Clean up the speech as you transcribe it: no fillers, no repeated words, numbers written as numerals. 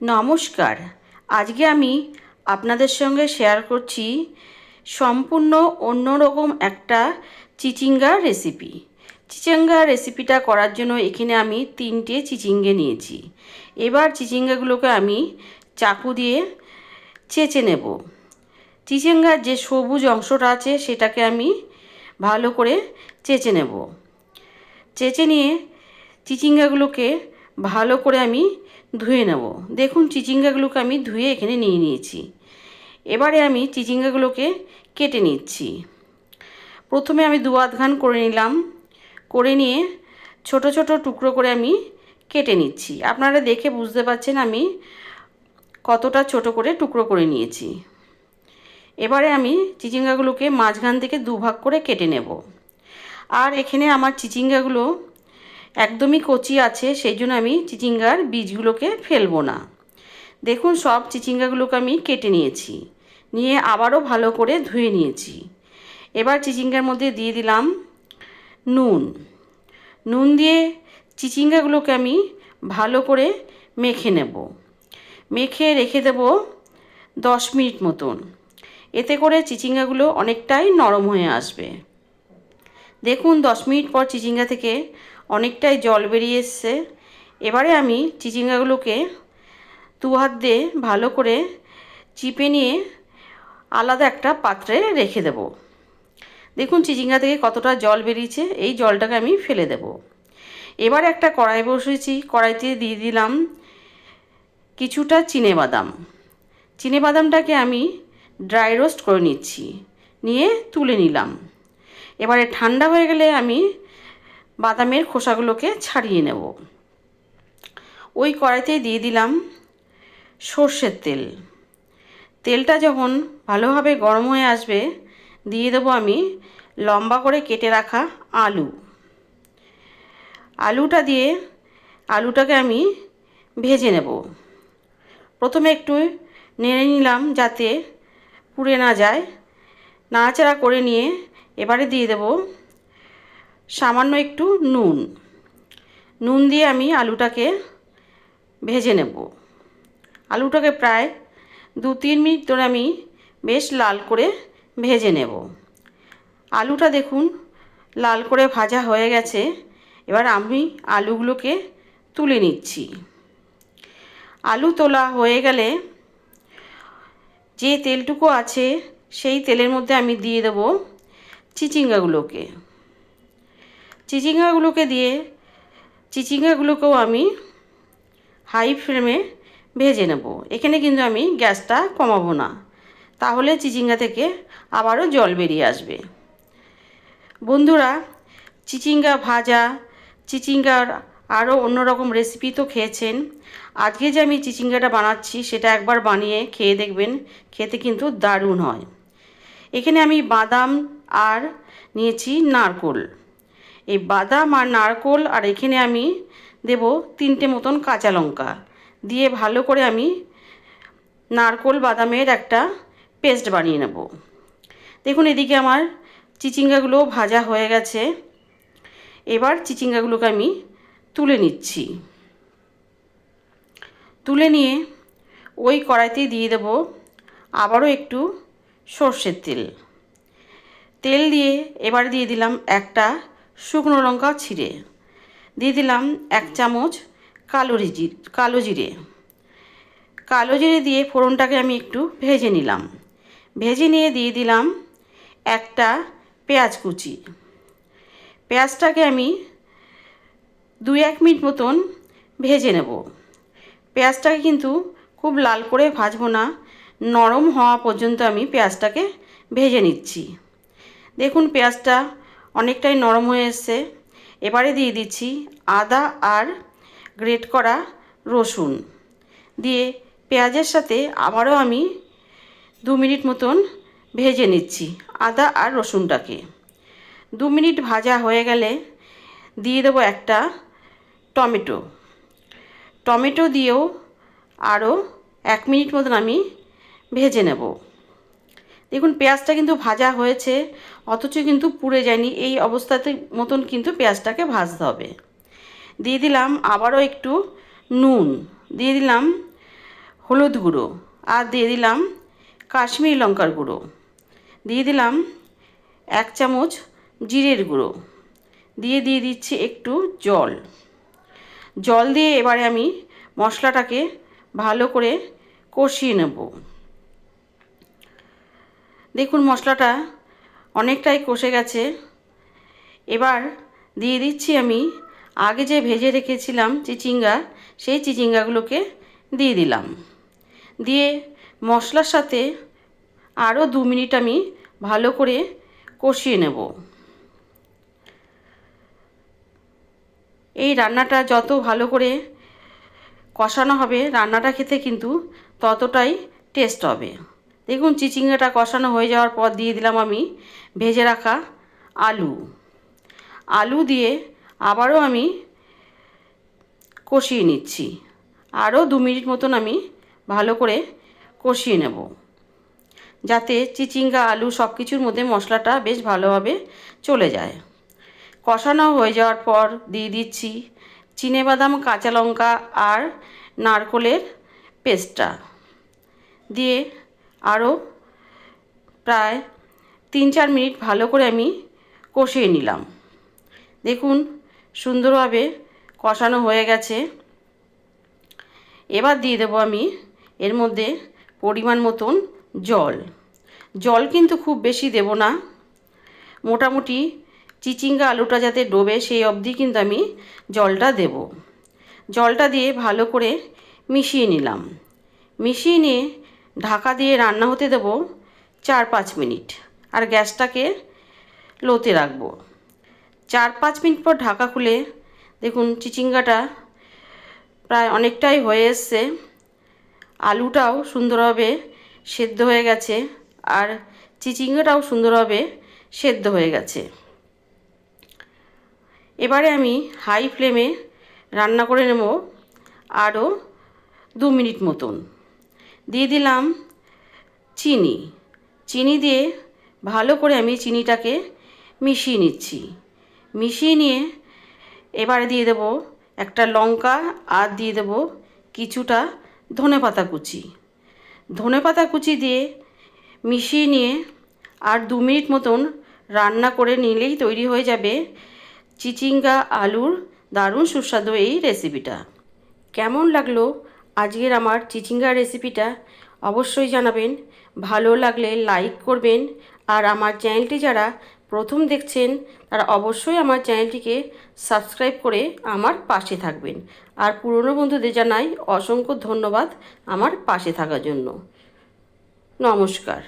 নমস্কার। আজকে আমি আপনাদের সঙ্গে শেয়ার করছি সম্পূর্ণ অন্যরকম একটা চিচিঙ্গা রেসিপি। চিচিঙ্গা রেসিপিটা করার জন্য এখানে আমি 3টে চিচিঙ্গা নিয়েছি। এবার চিচিঙ্গাগুলোকে আমি চাকু দিয়ে চেঁচে নেব। চিচিঙ্গার যে সবুজ অংশটা আছে সেটাকে আমি ভালো করে চেঁচে নেব। চেঁচে নিয়ে চিচিঙ্গাগুলোকে ভালো করে আমি ধুয়ে নেব। দেখুন চিচিঙ্গাগুলোকে আমি ধুয়ে এখানে নিয়ে নিয়েছি। এবারে আমি চিচিঙ্গাগুলোকে কেটে নিচ্ছি। প্রথমে আমি 2 ঘান করে নিলাম। করে নিয়ে ছোট ছোট টুকরো করে আমি কেটে নিচ্ছি। আপনারা দেখে বুঝতে পারছেন আমি কতটা ছোট করে টুকরো করে নিয়েছি। এবারে আমি চিচিঙ্গাগুলোকে মাঝখান থেকে 2 ভাগ করে কেটে নেব। আর এখানে আমার চিচিঙ্গাগুলো একদমই কচি আছে, সেই জন্য আমি চিচিঙ্গার বীজগুলোকে ফেলবো না। দেখুন সব চিচিঙ্গাগুলোকে আমি কেটে নিয়েছি, নিয়ে আবারও ভালো করে ধুয়ে নিয়েছি। এবার চিচিঙ্গার মধ্যে দিয়ে দিলাম নুন। নুন দিয়ে চিচিঙ্গাগুলোকে আমি ভালো করে মেখে নেব। মেখে রেখে দেব 10 মিনিট মতন। এতে করে চিচিঙ্গাগুলো অনেকটাই নরম হয়ে আসবে। দেখুন 10 মিনিট পর চিচিঙ্গা থেকে অনেকটাই জল বেরিয়ে এসছে। এবারে আমি চিচিঙ্গাগুলোকে 2 হাত দিয়ে ভালো করে চিপে নিয়ে আলাদা একটা পাত্রে রেখে দেব। দেখুন চিচিঙ্গা থেকে কতটা জল বেরিয়েছে, এই জলটাকে আমি ফেলে দেব। এবার একটা কড়াই বসিয়েছি, কড়াইতে দিয়ে দিলাম কিছুটা চিনেবাদাম। চিনেবাদামটাকে আমি ড্রাই রোস্ট করে নিচ্ছি, নিয়ে তুলে নিলাম। এবারে ঠান্ডা হয়ে গেলে আমি বাদামের খোসাগুলোকে ছাড়িয়ে নেব। ওই কড়াইতে দিয়ে দিলাম সর্ষের তেল। তেলটা যখন ভালোভাবে গরম হয়ে আসবে দিয়ে দেবো আমি লম্বা করে কেটে রাখা আলু। আলুটা দিয়ে আলুটাকে আমি ভেজে নেব। প্রথমে একটু নেড়ে নিলাম যাতে পুড়ে না যায়। নাড়াচাড়া করে নিয়ে এবারে দিয়ে দেব সামান্য একটু নুন। নুন দিয়ে আমি আলুটাকে ভেজে নেব। আলুটাকে প্রায় 2-3 মিনিট ধরে আমি বেশ লাল করে ভেজে নেব। আলুটা দেখুন লাল করে ভাজা হয়ে গেছে। এবার আমি আলুগুলোকে তুলে নিচ্ছি। আলু তোলা হয়ে গেলে যে তেলটুকু আছে সেই তেলের মধ্যে আমি দিয়ে দেব চিচিঙ্গাগুলোকে। চিচিঙ্গাগুলোকে দিয়ে চিচিঙ্গাগুলোকেও আমি হাই ফ্লেমে ভেজে নেব। এখানে কিন্তু আমি গ্যাসটা কমাবো না, তাহলে চিচিঙ্গা থেকে আবারও জল বেরিয়ে আসবে। বন্ধুরা, চিচিঙ্গা ভাজা, চিচিঙ্গার আরও অন্যরকম রেসিপি তো খেয়েছেন। আজকে যে আমি চিচিঙ্গাটা বানাচ্ছি সেটা একবার বানিয়ে খেয়ে দেখবেন, খেতে কিন্তু দারুণ হয়। এখানে আমি বাদাম আর নিয়েছি নারকোল। এই বাদাম আর নারকোল আর এখানে আমি দেব 3টে মতন কাঁচা লঙ্কা দিয়ে ভালো করে আমি নারকোল বাদামের একটা পেস্ট বানিয়ে নেব। দেখুন এদিকে আমার চিচিঙ্গাগুলো ভাজা হয়ে গেছে। এবার চিচিঙ্গাগুলোকে আমি তুলে নিচ্ছি। তুলে নিয়ে ওই কড়াইতে দিয়ে দেব আবারও একটু সর্ষের তেল। তেল দিয়ে এবার দিয়ে দিলাম একটা শুকনো লঙ্কা ছিঁড়ে, দিয়ে দিলাম 1 চামচ কালো জিরে। কালো জিরে দিয়ে ফোড়নটাকে আমি একটু ভেজে নিলাম। ভেজে নিয়ে দিয়ে দিলাম একটা পেঁয়াজ কুচি। পেঁয়াজটাকে আমি 2-1 মিনিট মতন ভেজে নেব। পেঁয়াজটাকে কিন্তু খুব লাল করে ভাজবো না, নরম হওয়া পর্যন্ত আমি পেঁয়াজটাকে ভেজে নিচ্ছি। দেখুন পেঁয়াজটা অনেকটাই নরম হয়ে এসছে। এবারে দিয়ে দিচ্ছি আদা আর গ্রেট করা রসুন দিয়ে পেঁয়াজের সাথে আবারও আমি 2 মিনিট মতন ভেজে নিচ্ছি আদা আর রসুনটাকে। 2 মিনিট ভাজা হয়ে গেলে দিয়ে দেবো একটা টমেটো। টমেটো দিয়েও আরও 1 মিনিট মতন আমি ভেজে নেব। দেখুন পেঁয়াজটা কিন্তু ভাজা হয়েছে, অথচ কিন্তু পুড়ে যায়নি। এই অবস্থাতে মতন কিন্তু পেঁয়াজটাকে ভাজতে হবে। দিয়ে দিলাম আবারও একটু নুন, দিয়ে দিলাম হলুদ গুঁড়ো, আর দিয়ে দিলাম কাশ্মীরি লঙ্কার গুঁড়ো, দিয়ে দিলাম 1 চামচ জিরের গুঁড়ো, দিয়ে দিচ্ছি একটু জল। জল দিয়ে এবারে আমি মশলাটাকে ভালো করে কষিয়ে নেব। দেখুন মশলাটা অনেকটাই কষে গেছে। এবার দিয়ে দিচ্ছি আমি আগে যে ভেজে রেখেছিলাম চিচিঙ্গা, সেই চিচিঙ্গাগুলোকে দিয়ে দিলাম। দিয়ে মশলার সাথে আরও 2 মিনিট আমি ভালো করে কষিয়ে নেব। এই রান্নাটা যত ভালো করে কষানো হবে, রান্নাটা খেতে কিন্তু ততটাই টেস্ট হবে। দেখুন চিচিঙ্গাটা কষানো হয়ে যাওয়ার পর দিয়ে দিলাম আমি ভেজে রাখা আলু। আলু দিয়ে আবারও আমি কষিয়ে নিচ্ছি। আরও 2 মিনিট মতন আমি ভালো করে কষিয়ে নেব, যাতে চিচিঙ্গা আলু সব কিছুর মধ্যে মশলাটা বেশ ভালোভাবে চলে যায়। কষানো হয়ে যাওয়ার পর দিয়ে দিচ্ছি চিনেবাদাম, কাঁচা লঙ্কা আর নারকেলের পেস্টটা, দিয়ে আরও প্রায় 3-4 মিনিট ভালো করে আমি কষিয়ে নিলাম। দেখুন সুন্দরভাবে কষানো হয়ে গেছে। এবার দিয়ে দেবো আমি এর মধ্যে পরিমাণ মতন জল। জল কিন্তু খুব বেশি দেব না, মোটামুটি চিচিঙ্গা আলুটা যাতে ডোবে সেই অবধি কিন্তু আমি জলটা দেব। জলটা দিয়ে ভালো করে মিশিয়ে নিলাম। মিশিয়ে নিয়ে ঢাকা দিয়ে রান্না হতে দেব 4-5 মিনিট, আর গ্যাসটাকে লোতে রাখবো। 4-5 মিনিট পর ঢাকা খুলে দেখুন চিচিঙ্গাটা প্রায় অনেকটাই হয়ে এসছে। আলুটাও সুন্দরভাবে সেদ্ধ হয়ে গেছে, আর চিচিঙ্গাটাও সুন্দরভাবে সেদ্ধ হয়ে গেছে। এবারে আমি হাই ফ্লেমে রান্না করে নেব আরও 2 মিনিট মতন। দিয়ে দিলাম চিনি। চিনি দিয়ে ভালো করে আমি চিনিটাকে মিশিয়ে নিচ্ছি। মিশিয়ে নিয়ে এবারে দিয়ে দেব একটা লঙ্কা, আর দিয়ে দেব কিছুটা ধনেপাতা কুচি। ধনেপাতা কুচি দিয়ে মিশিয়ে নিয়ে আর 2 মিনিট মতন রান্না করে নিলেই তৈরি হয়ে যাবে চিচিঙ্গা আলুর দারুণ সুস্বাদু এই রেসিপিটা। কেমন লাগলো আজকের আমার চিচিঙ্গা রেসিপিটা অবশ্যই জানাবেন। ভালো লাগলে লাইক করবেন, আর আমার চ্যানেলটি যারা প্রথম দেখছেন তারা অবশ্যই আমার চ্যানেলটিকে সাবস্ক্রাইব করে আমার পাশে থাকবেন। আর পুরনো বন্ধুদের জানাই অসংখ্য ধন্যবাদ আমার পাশে থাকার জন্য। নমস্কার।